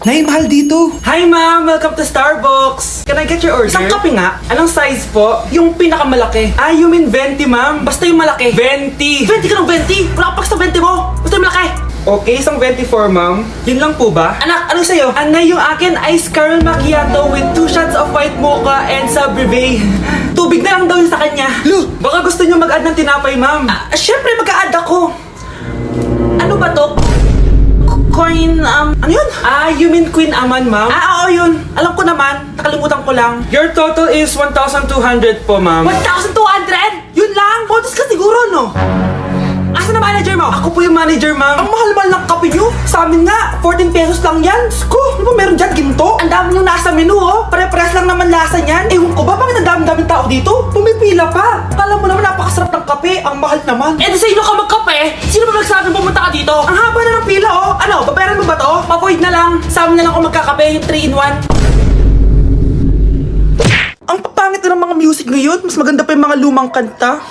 Nay, mahal dito. Hi ma'am! Welcome to Starbucks! Can I get your order? Isang kape nga. Anong size po? Yung pinakamalaki. Ah, you mean 20 ma'am? Basta yung malaki. 20! 20 ka ng 20! Wala ka pa sa 20 mo! Basta yung malaki! Okay, isang 24 ma'am. Yun lang po ba? Anak, ano sa'yo? Anay, yung akin iced caramel macchiato with 2 shots of white mocha and Sabrivay. Tubig na lang daw yun sa kanya. Lu! Baka gusto nyo mag-add ng tinapay ma'am. Syempre mag-a-add ako. Ano ba to? Coin, ano yun? Ah, you mean Queen Aman, ma'am? Ah, oo yun. Alam ko naman. Nakalimutan ko lang. Your total is 1,200 po, ma'am. 1,200? Yun lang? Bonus ka siguro, no? Asa na manager mo? Ako po yung manager, ma'am. Ang mahal-mahal ng kape nyo. Sa amin nga, 14 pesos lang yan. Sko, ano ba meron dyan? Ginto? Ang dami yung nasa menu, oh. Pare-pares lang naman lasa niyan. Ewan ko ba, bakit ang dami-daming tao dito? Pumipila pa. Kala mo naman napakasarap ng kape. Ang mahal naman. Eh, di sa inyo ka magkape? Sino ba nagsabing pumunta ka dito? Ang haba na ng pila, oh. Ano, babayaran mo ba to? Pa-void na lang. Sa amin na lang ako magkakape, yung 3-in-1. Ang papangit na ng mga music ngayon. Mas maganda pa yung mga lumang kanta.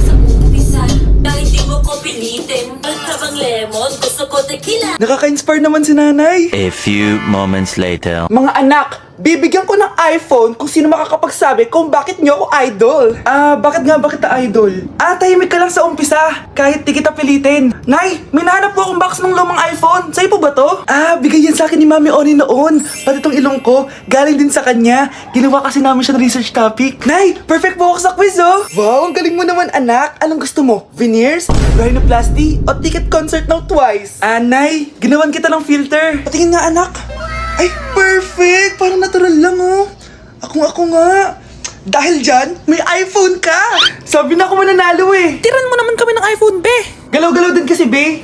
Sa umpisa, dahil di mo ko pilitin. Tabang lemon, gusto ko tequila. Nakaka-inspire naman si nanay. A few moments later. Mga anak, bibigyan ko ng iPhone kung sino makakapagsabi kung bakit nyo ako idol. Bakit na idol? Tahimik ka lang sa umpisa, kahit di kita pilitin. Nay, may nahanap po akong box ng lumang iPhone. Sa'yo po ba to? Bigay yan sa akin ni Mami Oni noon. Pati tong ilong ko, galing din sa kanya. Ginawa kasi namin siya ng research topic. Nay, perfect po ako sa quiz, oh. Wow, ang galing mo naman, anak. Anong gusto mo? Veneers? Rhinoplasty? O ticket concert ng Twice? Nay, ginawan kita ng filter. Patingin nga, anak. Ay, perfect! Parang natural lang, oh. Ako nga. Dahil dyan, may iPhone ka! Sabi na ako mananalo eh. Tiran mo naman kami ng iPhone, be. Galaw-galaw din kasi, be.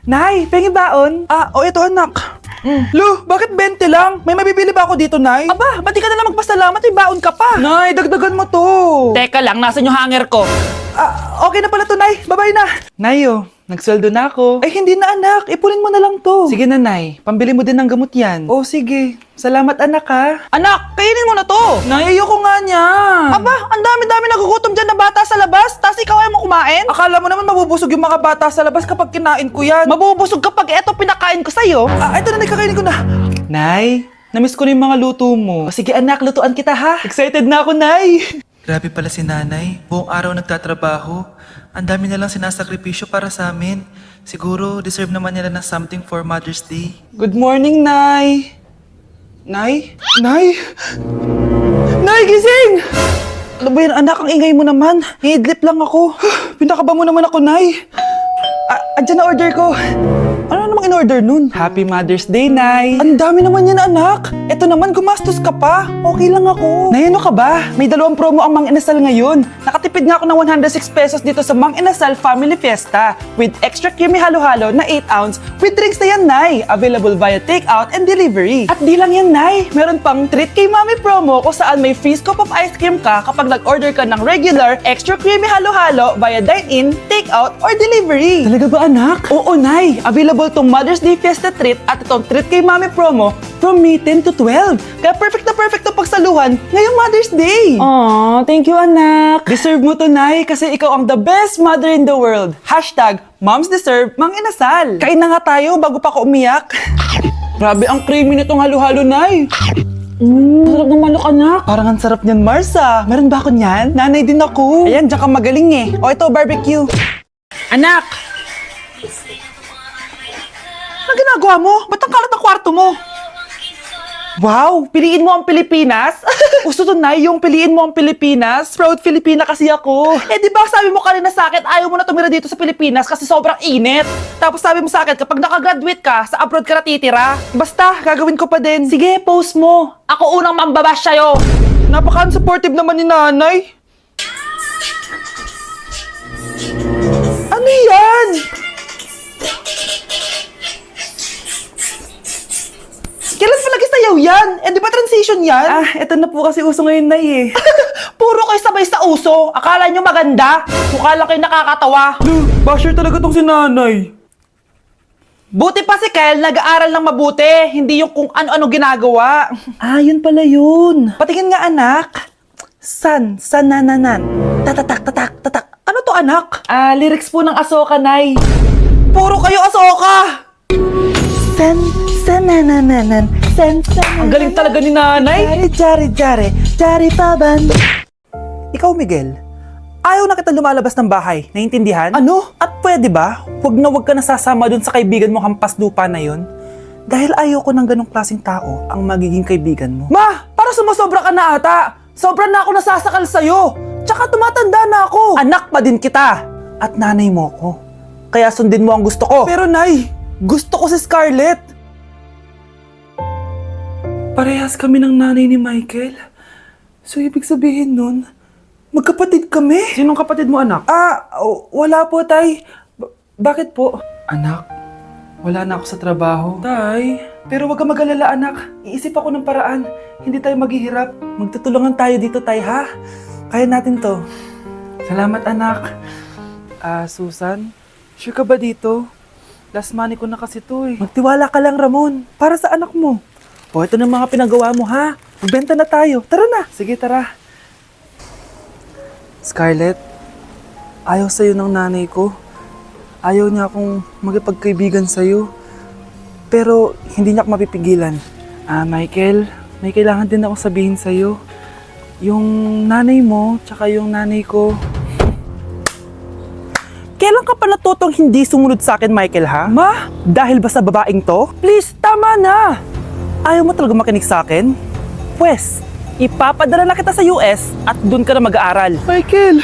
Nay, pengi baon? Ito anak. Lu, bakit 20 lang? May mabibili ba ako dito, Nay? Aba, ba't di ka na lang magpasalamat? May baon ka pa. Nay, dagdagan mo to. Teka lang, nasan yung hanger ko? Okay na pala to, Nay. Bye-bye na. Nay, nagsweldo na ako. Ay, hindi na, anak. Ipunin mo na lang to. Sige na, Nay. Pambili mo din ng gamot yan. Oh, sige. Salamat, anak, ha. Anak, kainin mo na to. Nay, ayoko nga niya. Aba, ang dami-dami nagugutom dyan na bata sa labas. Tas ikaw ay mo kumain? Akala mo naman mabubusog yung mga bata sa labas kapag kinain ko yan. Mabubusog kapag eto pinakain ko sa'yo. Ito na, Nay, kakainin ko na. Nay, namiss ko na yung mga luto mo. O, sige, anak, lutuan kita, ha. Excited na ako, Nay. Grabe pala si nanay. Buong araw nagtatrabaho. Ang dami na lang sinasakripisyo para sa amin. Siguro, deserve naman nila ng something for Mother's Day. Good morning, Nay. Nay? Nay? Nay, gising! Ano ba yan, anak? Ang ingay mo naman. Hidlip lang ako. Pinakaba mo naman ako, Nay. Andyan na order ko. Ano namang in-order nun? Happy Mother's Day, Nay. Ang dami naman yan, anak. Eto naman, gumastos ka pa. Okay lang ako. Nay, ano ka ba? May 2 promo ang Mang Inasal ngayon. Nakatipid nga ako ng 106 pesos dito sa Mang Inasal Family Fiesta with extra creamy halo-halo na 8 ounce with drinks na yan, Nay. Available via takeout and delivery. At di lang yan, Nay. Meron pang Treat Kay Mami promo kung saan may free scoop of ice cream ka kapag nag-order ka ng regular extra creamy halo-halo via dine-in, takeout, or delivery. Talaga ba, anak? Oo, Nay. Available tong Mother's Day Fiesta Treat at itong Treat Kay Mami promo from May 10 to 12. Kaya perfect na pagsaluhan ngayong Mother's Day. Aww, thank you, anak. Deserve mo to, Nay, kasi ikaw ang the best mother in the world. #Moms deserve Mang Inasal. Kain na nga tayo bago pa ako umiyak. Grabe ang creamy nitong halo-halo, Nay. Sarap ng manok, anak. Parang ang sarap niyan, Marsa. Meron ba ako niyan? Nanay din ako. Ayan, diyan ka magaling eh. O ito, barbecue. Anak! Ano ginagawa mo? Ba't ang kalat ng kwarto mo? Wow! Piliin mo ang Pilipinas? Gusto to, Nay, yung piliin mo ang Pilipinas? Proud Filipina kasi ako. Di ba sabi mo kanina sa akin, ayaw mo na tumira dito sa Pilipinas kasi sobrang init. Tapos sabi mo sa akin, kapag nakagraduate ka, sa abroad ka na titira. Basta, gagawin ko pa din. Sige, post mo. Ako unang mambabash sa'yo. Napaka-unsupportive naman ni nanay. Ano yan? Kailan palagi sayaw yan? Di ba transition yan? Eto na po kasi uso ngayon, Nay eh. Puro kayo sabay sa uso. Akala nyo maganda. Mukha lang kayo nakakatawa. Basher talaga tong si nanay. Buti pa si Kyle, nag-aaral ng mabuti, hindi yung kung ano-ano ginagawa. Ah, yun pala yun. Patingin nga anak. San-nananan. Tatak. Ano to anak? Ah, lyrics po ng Asoka, Nay. Puro kayo Asoka! San-nananan. Ang galing talaga ni nanay. Jari paban. Ikaw, Miguel, ayaw na kita lumalabas ng bahay, naiintindihan? Ano? At pwede ba? Huwag ka nasasama dun sa kaibigan mo hampas lupa na yun. Dahil ayaw ko ng ganong klaseng tao ang magiging kaibigan mo. Ma! Para sumusobra ka na ata! Sobra na ako nasasakal sa'yo! Tsaka tumatanda na ako! Anak pa din kita! At nanay mo ko. Kaya sundin mo ang gusto ko. Pero Nay, gusto ko si Scarlett! Parehas kami ng nanay ni Michael. So, ibig sabihin nun, magkapatid kami? Sinong kapatid mo, anak? Wala po, Tay. Bakit po? Anak, wala na ako sa trabaho. Tay, pero wag ka mag-alala, anak. Iisip ako ng paraan. Hindi tayo maghihirap. Magtutulungan tayo dito, Tay, ha? Kaya natin to. Salamat, anak. Susan, sure ka ba dito? Last money ko na kasi to, eh. Magtiwala ka lang, Ramon. Para sa anak mo. O, ito na mga pinagawa mo, ha? Magbenta na tayo. Tara na. Sige, tara. Scarlett, ayaw sa'yo ng nanay ko. Ayaw niya akong magipagkaibigan sa'yo. Pero hindi niya ako mapipigilan. Michael, may kailangan din akong sabihin sa'yo. Yung nanay mo, tsaka yung nanay ko. Kailan ka pa natutong hindi sumunod sa akin, Michael, ha? Ma, dahil ba sa babaeng to? Please, tama na! Ayaw mo talaga makinig sa akin? Pwes, ipapadala na kita sa US at doon ka na mag-aaral. Michael!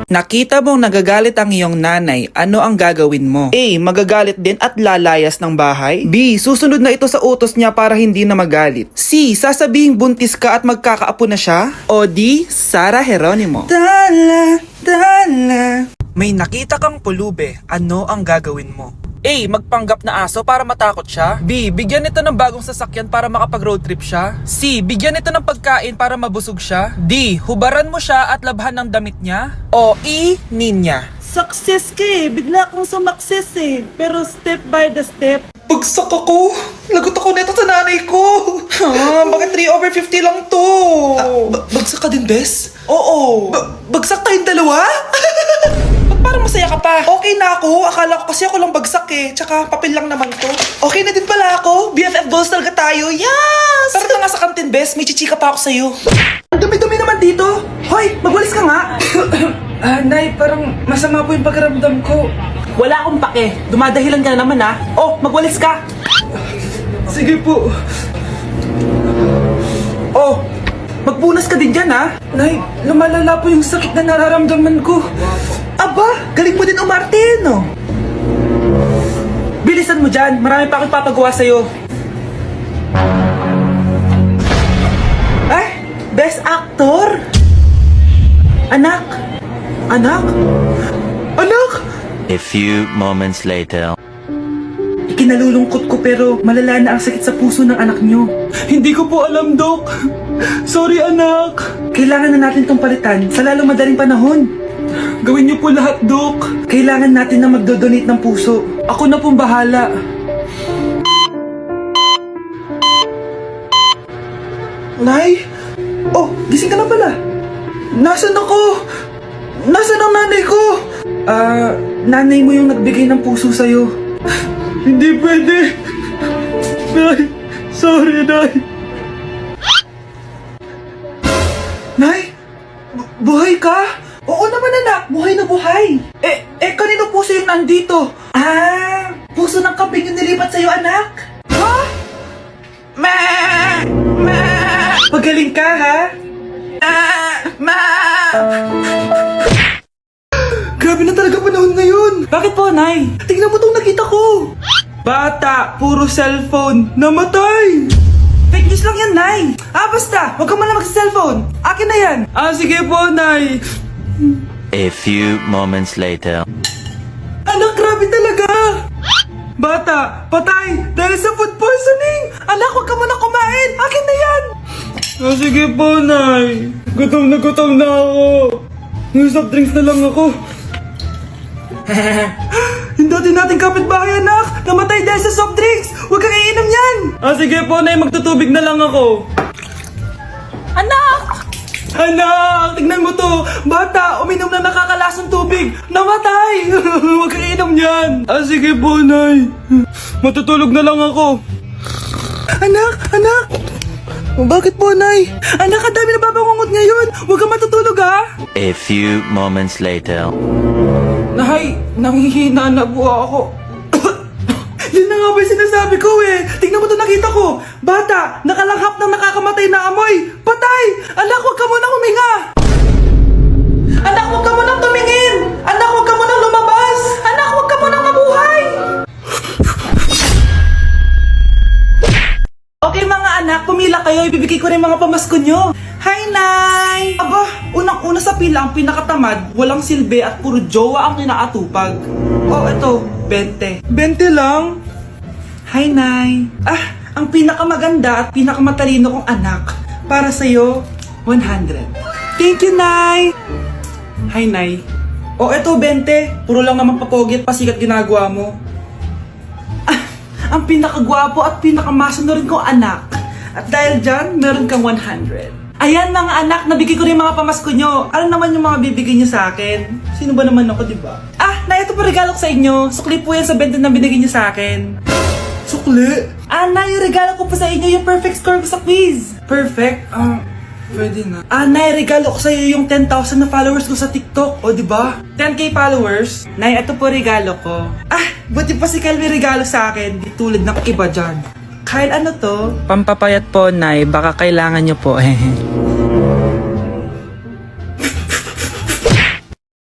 Nakita mong nagagalit ang iyong nanay, ano ang gagawin mo? A. Magagalit din at lalayas ng bahay. B. Susunod na ito sa utos niya para hindi na magalit. C. Sasabihing buntis ka at magkakaapo na siya. O D. Sara Geronimo. Dala. May nakita kang pulube, ano ang gagawin mo? A. Magpanggap na aso para matakot siya. B. Bigyan ito ng bagong sasakyan para makapag-road trip siya. C. Bigyan ito ng pagkain para mabusog siya. D. Hubaran mo siya at labhan ng damit niya. O E. Ninya. Success ka eh. Bigla akong sumakses eh. Pero step by the step. Bagsak ako. Lagot ako neto sa nanay ko. Bakit 3/50 lang to? Bagsak ka din, Bes? Oo. Bagsak tayong dalawa? Parang masaya ka pa. Okay na ako. Akala ko kasi ako lang bagsak eh. Tsaka papel lang naman to. Okay na din pala ako. BFF goals talaga tayo. Yes! Tara na nga sa kantin, Bes. May chichika pa ako sa'yo. Ang dumi-dumi naman dito. Hoy, magwalis ka nga. Nay, parang masama po yung pakiramdam ko. Wala akong pake. Dumadahilan ka na naman, ha? Oh, magwalis ka. Sige po. Oh, magpunas ka din dyan, ha? Nay, lumalala po yung sakit na nararamdaman ko. Aba, galing mo din umarte, no? Bilisan mo dyan. Marami pa akong papagawa sa'yo. Ay, best actor? Anak? Anak? Anak? A few moments later. Ikinalulungkot ko pero malala na ang sakit sa puso ng anak niyo. Hindi ko po alam, Dok. Sorry, anak. Kailangan na natin tong palitan sa lalong madaling panahon. Gawin niyo po lahat, Dok. Kailangan natin na magdodonate ng puso. Ako na pong bahala. Nay? Oh, gising ka na pala. Nasaan ako? Nasaan ang nanay ko? Nanay mo yung nagbigay ng puso sa'yo. Hindi pwede. Nay, sorry, Nay. Nay? Buhay ka? Oo naman, anak. Buhay na buhay. Kanino puso yung nandito? Puso ng kambing yung nilipat sa'yo, anak. Ha? Pagaling ka, ha? Grabe na talaga panahon ngayon. Bakit po, Nay? Tingnan mo tong nakita ko. Bata, puro cellphone, namatay. Fake news lang yan, Nay. Basta, huwag ka man lang mag-cellphone. Akin na yan. Sige po, Nay. A few moments later. Anak, grabe talaga. Bata, patay dahil sa food poisoning. Anak, huwag ka muna kumain. Akin na yan. Sige po, Nay. Gutom na ako. Yung soft drinks na lang ako. Hindi din natin kapitbahay, anak! Namatay dahil sa soft drinks! Huwag kang iinom yan! Sige po, Nay. Magtutubig na lang ako. Anak! Anak! Tignan mo to! Bata, uminom na nakakalasang tubig! Namatay! Huwag kang iinom yan! Sige po, Nay. Matutulog na lang ako. Anak! Anak! Bakit po, Nay? Anak, ang dami na babangungot ngayon! Huwag kang matutulog, ha? A few moments later. Nay, nangihina na po ako. Yun na nga ba yung sinasabi ko eh. Tingnan mo to, nakita ko. Bata, nakalanghap ng nakakamatay na amoy. Patay! Anak, huwag ka munang huminga. Anak, huwag ka munang tumingin. Anak, huwag ka munang lumabas. Anak, huwag ka munang mabuhay. Okay mga anak, pumila kayo. Ibibigay ko rin mga pamasko nyo. Hi, Nay! Aba, unang-una sa pila ang pinakatamad, walang silbi at puro jowa ang kinaatupag. Oh, ito, 20. 20 lang? Hi, Nay! Ang pinakamaganda at pinakamatalino kong anak, para sa'yo, 100. Thank you, Nay! Hi, Nay. Oh, ito, 20. Puro lang naman papogi at pasikat ginagawa mo. Ang pinakagwapo at pinakamasano rin kong anak. At dahil dyan, meron kang 100. Ayan mga anak, nabigay ko rin mga pamasko nyo. Ano naman yung mga bibigay nyo sa akin? Sino ba naman ako, diba? Nay, ito po regalo ko sa inyo. Sukli po yan sa 20 na binigay nyo sa akin. Sukli? Nay, yung regalo ko po sa inyo, yung perfect score ko sa quiz. Perfect? Pwede na. Nay, regalo ko sa iyo yung 10,000 na followers ko sa TikTok. O, diba? 10k followers. Nay, ito po regalo ko. Buti pa si Kyle may regalo sa akin. Di tulad ng iba dyan. Kyle, ano to? Pampapayat po, Nay. Baka kailangan nyo po.